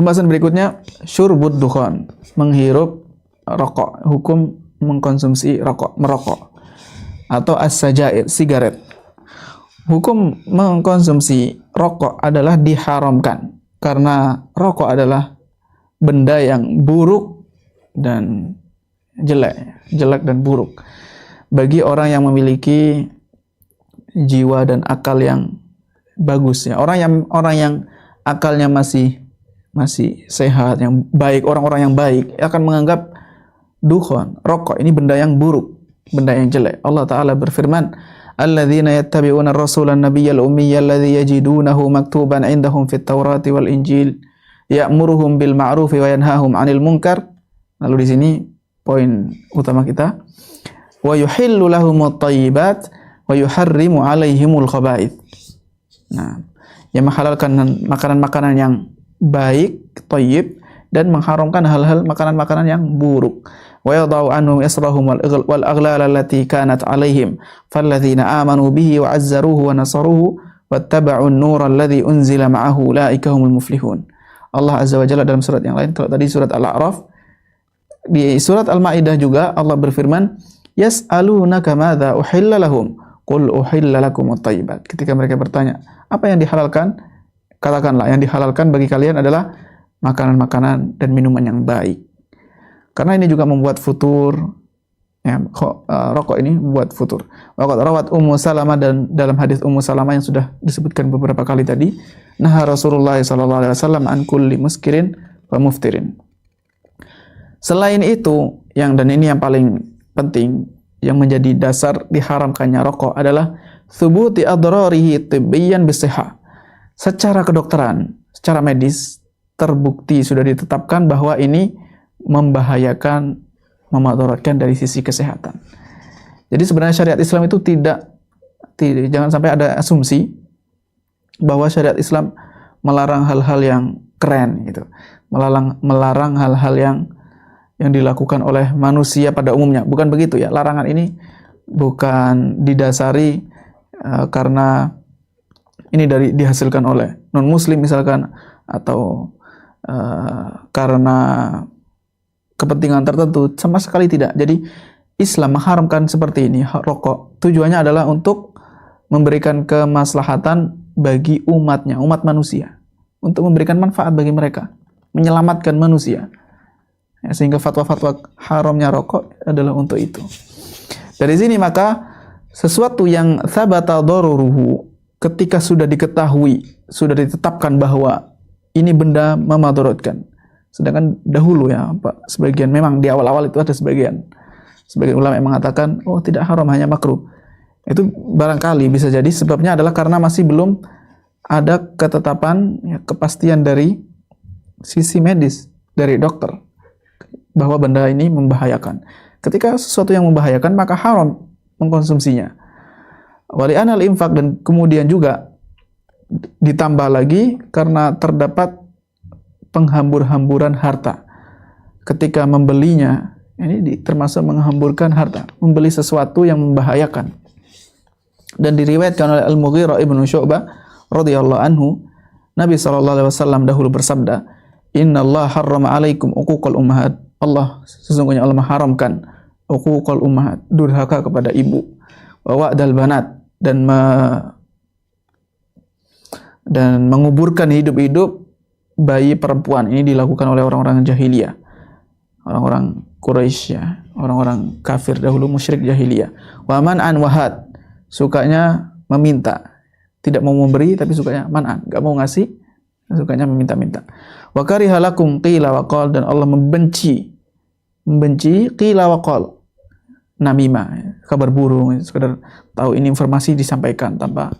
Pembahasan berikutnya syurbud dukhan, menghirup rokok, hukum mengkonsumsi rokok, merokok, atau as-sajair, sigaret. Hukum mengkonsumsi rokok adalah diharamkan karena rokok adalah benda yang buruk dan jelek dan buruk bagi orang yang memiliki jiwa dan akal yang bagus ya. Orang yang akalnya masih sehat, yang baik, orang-orang yang baik akan menganggap dukhan, rokok ini benda yang buruk, benda yang jelek. Allah Ta'ala berfirman, alladzina yattabi'una ar-rasulan nabiyyal ummiyya alladzi yajidunahu maktuban 'indahum fit tawrati wal injil ya'muruhum bil ma'rufi wa yanhahum 'anil munkar. Lalu di sini poin utama kita, wa yuhillu lahumut thayyibat wa yuharrimu 'alaihimul khaba'ith. Nah, yang menghalalkan makanan-makanan yang baik, thayyib, dan mengharamkan hal-hal makanan-makanan yang buruk. Wa yadau anhum israhum wal aghlal allati kanat 'alaihim falladzina amanu bihi wa 'azzaruhu wa nasaruhu wattaba'un nur alladzi unzila ma'ahu ulaika humul muflihun. Allah Azza wa Jalla dalam surat yang lain, kalau tadi surat Al-A'raf, di surat Al-Maidah juga Allah berfirman, yas'alunaka madza uhilla lahum qul uhilla lakumut thayyibat. Ketika mereka bertanya, apa yang dihalalkan? Katakanlah, yang dihalalkan bagi kalian adalah makanan-makanan dan minuman yang baik. Karena ini juga membuat futur, ya, rokok ini membuat futur. Waqad rawat Ummu Salamah, dan dalam hadis Ummu Salamah yang sudah disebutkan beberapa kali tadi, naha Rasulullah sallallahu alaihi wasallam an kulli muskirin wa muftirin. Selain itu, dan ini yang paling penting, yang menjadi dasar diharamkannya rokok adalah thubuti adrarihi tibbiyan bisihah. Secara kedokteran, secara medis, terbukti sudah ditetapkan bahwa ini membahayakan, memadaratkan dari sisi kesehatan. Jadi sebenarnya syariat Islam itu jangan sampai ada asumsi bahwa syariat Islam melarang hal-hal yang keren gitu. Melarang hal-hal yang dilakukan oleh manusia pada umumnya. Bukan begitu ya. Larangan ini bukan didasari karena ini dihasilkan oleh non-muslim misalkan, atau karena kepentingan tertentu, sama sekali tidak. Jadi Islam mengharamkan seperti ini, rokok, tujuannya adalah untuk memberikan kemaslahatan bagi umatnya, umat manusia, untuk memberikan manfaat bagi mereka, menyelamatkan manusia. Ya, sehingga fatwa-fatwa haramnya rokok adalah untuk itu. Dari sini maka sesuatu yang thabata daruruhu, ketika sudah diketahui, sudah ditetapkan bahwa ini benda memadaratkan. Sedangkan dahulu ya, Pak, sebagian memang di awal-awal itu ada sebagian ulama yang mengatakan, oh tidak haram, hanya makruh. Itu barangkali bisa jadi sebabnya adalah karena masih belum ada ketetapan, ya, kepastian dari sisi medis, dari dokter, bahwa benda ini membahayakan. Ketika sesuatu yang membahayakan, maka haram mengkonsumsinya. Wali anal infak, dan kemudian juga ditambah lagi karena terdapat penghambur-hamburan harta. Ketika membelinya, ini termasuk menghamburkan harta, membeli sesuatu yang membahayakan. Dan diriwayatkan oleh Al-Mughirah ibnu Syu'bah radhiyallahu anhu, Nabi SAW dahulu bersabda, Inna Allah harrama alaikum uquqal ummahat. Sesungguhnya Allah mengharamkan uquqal ummahat, durhaka kepada ibu, wa wa'dal banat, dan menguburkan hidup-hidup bayi perempuan. Ini dilakukan oleh orang-orang jahiliyah, orang-orang Quraisy, ya, orang-orang kafir dahulu, musyrik jahiliyah. Wa man'an wahad, sukanya meminta, tidak mau memberi tapi sukanya man'an, enggak mau ngasih, sukanya meminta-minta. Wa kariha lakum qila wa qal, dan Allah membenci qila wa qal, namimah, kabar burung, sekedar tahu ini informasi disampaikan tanpa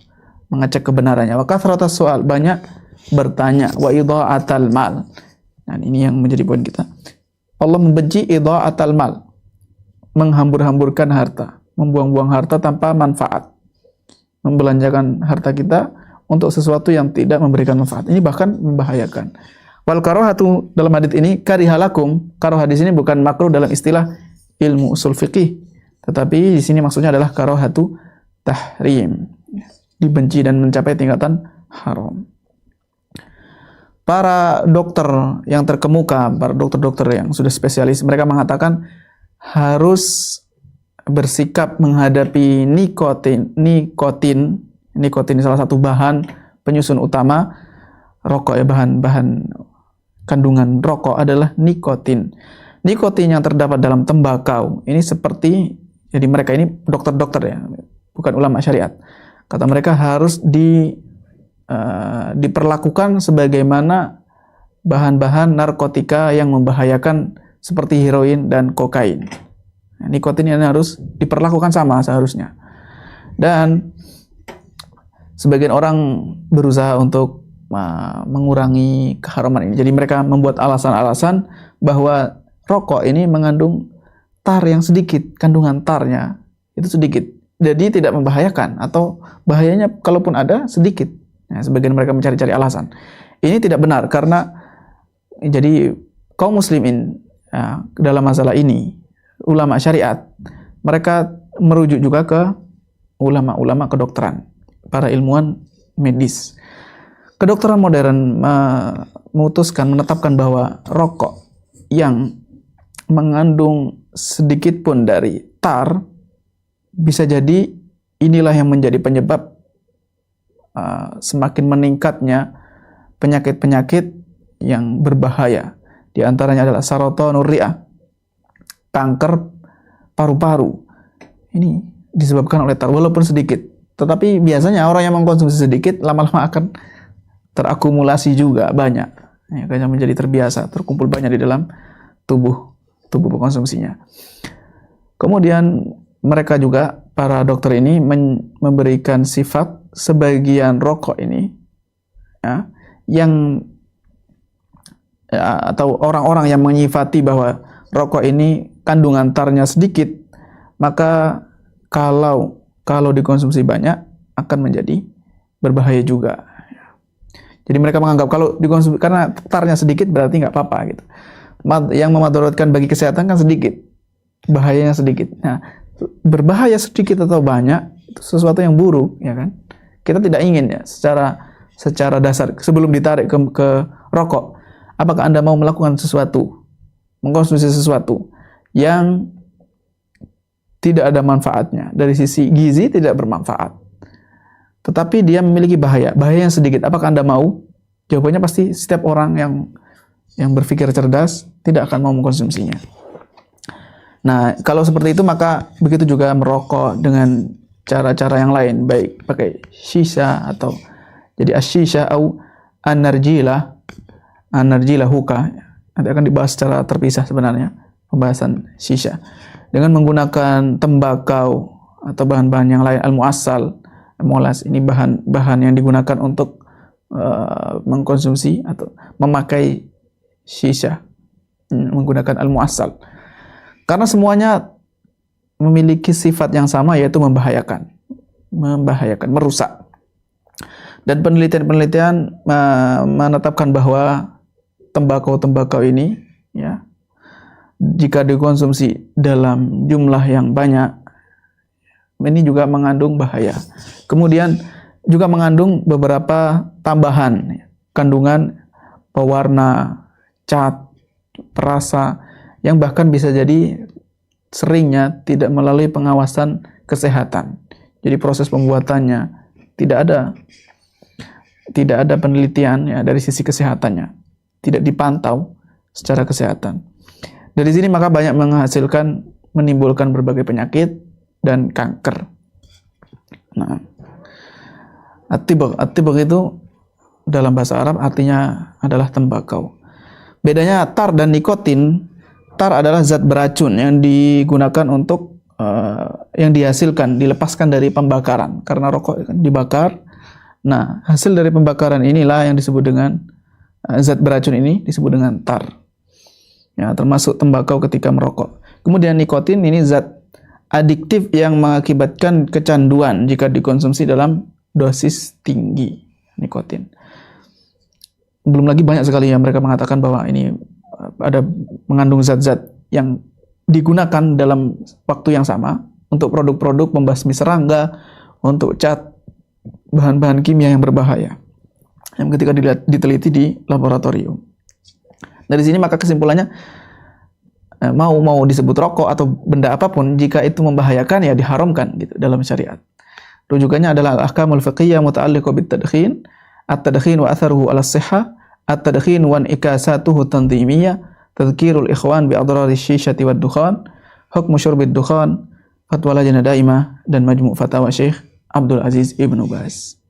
mengecek kebenarannya. Wa kathratas soal, banyak bertanya. Wa idha'atal mal. Nah, ini yang menjadi poin kita. Allah membenci idha'atal mal, menghambur-hamburkan harta, membuang-buang harta tanpa manfaat, membelanjakan harta kita untuk sesuatu yang tidak memberikan manfaat. Ini bahkan membahayakan. Wal karahatu, dalam hadits ini karihalakum, karahah di sini bukan makruh dalam istilah ilmu usul fiqih, tetapi di sini maksudnya adalah karahatu tahrim, dibenci dan mencapai tingkatan haram. para dokter yang terkemuka, para dokter-dokter yang sudah spesialis, mereka mengatakan harus bersikap menghadapi nikotin. Nikotin salah satu bahan penyusun utama rokok ya, bahan kandungan rokok adalah nikotin. Nikotin yang terdapat dalam tembakau ini seperti, jadi mereka ini dokter-dokter ya, bukan ulama syariat. Kata mereka harus diperlakukan sebagaimana bahan-bahan narkotika yang membahayakan seperti heroin dan kokain. Nah, nikotin ini harus diperlakukan sama seharusnya. Dan sebagian orang berusaha untuk mengurangi keharaman ini. Jadi mereka membuat alasan-alasan bahwa rokok ini mengandung tar yang sedikit, kandungan tarnya itu sedikit. Jadi tidak membahayakan, atau bahayanya kalaupun ada sedikit. Nah, sebagian mereka mencari-cari alasan. Ini tidak benar karena jadi kaum muslimin ya, dalam masalah ini, ulama syariat, mereka merujuk juga ke ulama-ulama kedokteran, para ilmuwan medis. Kedokteran modern menetapkan bahwa rokok yang mengandung sedikit pun dari tar bisa jadi inilah yang menjadi penyebab semakin meningkatnya penyakit-penyakit yang berbahaya. Di antaranya adalah saratonur ri'ah, kanker paru-paru. Ini disebabkan oleh tar, walaupun sedikit. Tetapi biasanya orang yang mengkonsumsi sedikit lama-lama akan terakumulasi juga banyak, ya, karena menjadi terbiasa, terkumpul banyak di dalam tubuh pengkonsumsinya. Kemudian mereka juga, para dokter ini memberikan sifat sebagian rokok ini ya, yang ya, atau orang-orang yang menyifati bahwa rokok ini kandungan tarnya sedikit, maka kalau dikonsumsi banyak akan menjadi berbahaya juga. Jadi mereka menganggap kalau dikonsumsi karena tarnya sedikit berarti nggak apa-apa gitu. Yang memudaratkan bagi kesehatan kan sedikit, bahayanya sedikit. Nah, berbahaya sedikit atau banyak itu sesuatu yang buruk, ya kan? Kita tidak ingin ya secara dasar sebelum ditarik ke rokok. Apakah Anda mau melakukan sesuatu, mengkonsumsi sesuatu yang tidak ada manfaatnya, dari sisi gizi tidak bermanfaat, tetapi dia memiliki bahaya yang sedikit. Apakah Anda mau? Jawabannya pasti setiap orang yang berpikir cerdas tidak akan mau mengkonsumsinya. Nah, kalau seperti itu maka begitu juga merokok dengan cara-cara yang lain, baik pakai shisha atau jadi ashisha atau anarjilah hookah. Nanti akan dibahas secara terpisah sebenarnya pembahasan shisha. Dengan menggunakan tembakau atau bahan-bahan yang lain, al-mu'assal, molas, ini bahan yang digunakan untuk mengkonsumsi atau memakai shisha, menggunakan al-mu'assal. Karena semuanya memiliki sifat yang sama, yaitu membahayakan, merusak. Dan penelitian menetapkan bahwa tembakau ini ya, jika dikonsumsi dalam jumlah yang banyak, ini juga mengandung bahaya. Kemudian juga mengandung beberapa tambahan kandungan pewarna, cat, perasa, yang bahkan bisa jadi seringnya tidak melalui pengawasan kesehatan. Jadi proses pembuatannya tidak ada penelitian ya dari sisi kesehatannya, tidak dipantau secara kesehatan. Dari sini maka banyak menimbulkan berbagai penyakit dan kanker. Nah, at-tibagh itu dalam bahasa Arab artinya adalah tembakau. Bedanya tar dan nikotin, tar adalah zat beracun yang digunakan untuk yang dilepaskan dari pembakaran. Karena rokok dibakar, nah hasil dari pembakaran inilah yang disebut dengan zat beracun ini disebut dengan tar. Ya, termasuk tembakau ketika merokok. Kemudian nikotin ini zat adiktif yang mengakibatkan kecanduan jika dikonsumsi dalam dosis tinggi nikotin. Belum lagi banyak sekali yang mereka mengatakan bahwa ini ada mengandung zat-zat yang digunakan dalam waktu yang sama untuk produk-produk pembasmi serangga, untuk cat, bahan-bahan kimia yang berbahaya. yang ketika diteliti di laboratorium. Dari sini maka kesimpulannya, mau disebut rokok atau benda apapun, jika itu membahayakan ya diharamkan gitu dalam syariat. Rujukannya adalah al-ahkamul fiqhiyyah muta'alliqah bit-tadkhin, at-tadkhin wa atharuhu 'ala as-sihhah, at-tadkhin wa ikasatuhu tanzimiyah, tadhkirul ikhwan bi adrari syishati wad dukhan, hukmu syurbid dukhan, fatwa lajnah daimah, dan majmu' fatawa Syekh Abdul Aziz Ibnu Baz.